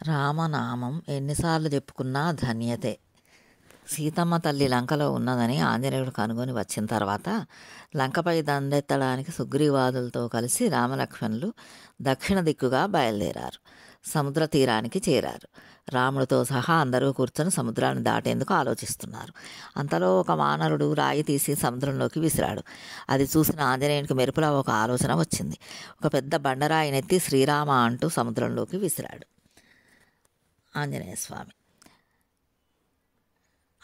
రామనామం ఎన్నిసార్లు చెప్పుకున్నా ధన్యతే. సీతమ్మ తల్లి లంకలో ఉన్నదని ఆంజనేయుడు కనుగొని వచ్చిన తర్వాత లంకపై దండెత్తడానికి సుగ్రీవాదులతో కలిసి రామలక్ష్మణులు దక్షిణ దిక్కుగా బయలుదేరారు. సముద్ర తీరానికి చేరారు. రాముడితో సహా అందరూ కూర్చొని సముద్రాన్ని దాటేందుకు ఆలోచిస్తున్నారు. అంతలో ఒక వానరుడు రాయి తీసి సముద్రంలోకి విసిరాడు. అది చూసిన ఆంజనేయునికి మెరుపులా ఒక ఆలోచన వచ్చింది. ఒక పెద్ద బండరాయినెత్తి శ్రీరామ అంటూ సముద్రంలోకి విసిరాడు ఆంజనేయ స్వామి.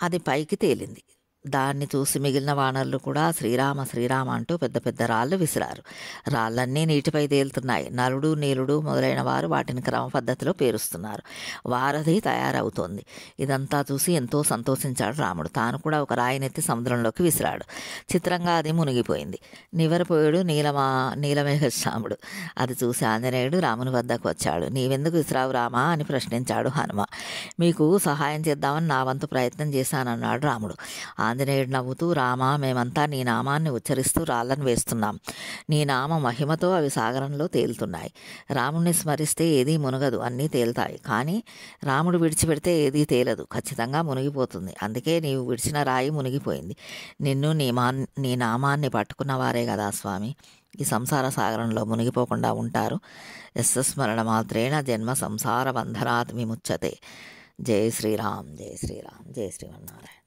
అది పైకి తేలింది. దాన్ని చూసి మిగిలిన వానరులు కూడా శ్రీరామ శ్రీరామ అంటూ పెద్ద పెద్ద రాళ్ళు విసిరారు. రాళ్ళన్నీ నీటిపై తేలుతున్నాయి. నలుడు నీలుడు మొదలైన వారు వాటిని క్రమ పద్ధతిలో పేరుస్తున్నారు. వారధి తయారవుతోంది. ఇదంతా చూసి ఎంతో సంతోషించాడు రాముడు. తాను కూడా ఒక రాయినెత్తి సముద్రంలోకి విసిరాడు. చిత్రంగా అది మునిగిపోయింది. నివరపోయాడు నీలమేఘశ్యాముడు. అది చూసి ఆంజనేయుడు రాముని వద్దకు వచ్చాడు. నీవెందుకు విసిరావు రామా అని ప్రశ్నించాడు హనుమ. మీకు సహాయం చేద్దామని నా వంతు ప్రయత్నం చేశానన్నాడు రాముడు. ఆంజనేయుడు నవ్వుతూ, రామా, మేమంతా నీ నామాన్ని ఉచ్చరిస్తూ రాళ్ళను వేస్తున్నాం. నీ నామ మహిమతో అవి సాగరంలో తేలుతున్నాయి. రాముణ్ణి స్మరిస్తే ఏదీ మునగదు, అన్నీ తేలుతాయి. కానీ రాముడు విడిచిపెడితే ఏదీ తేలదు, ఖచ్చితంగా మునిగిపోతుంది. అందుకే నీవు విడిచిన రాయి మునిగిపోయింది. నిన్ను నీ నామాన్ని పట్టుకున్న వారే కదా స్వామి ఈ సంసార సాగరంలో మునిగిపోకుండా ఉంటారు. యస్మరణ మాత్రేణ జన్మ సంసార బంధనాత్ విముచ్యతే. జై శ్రీరామ్, జై శ్రీరామ్, జై శ్రీమన్నారాయణ.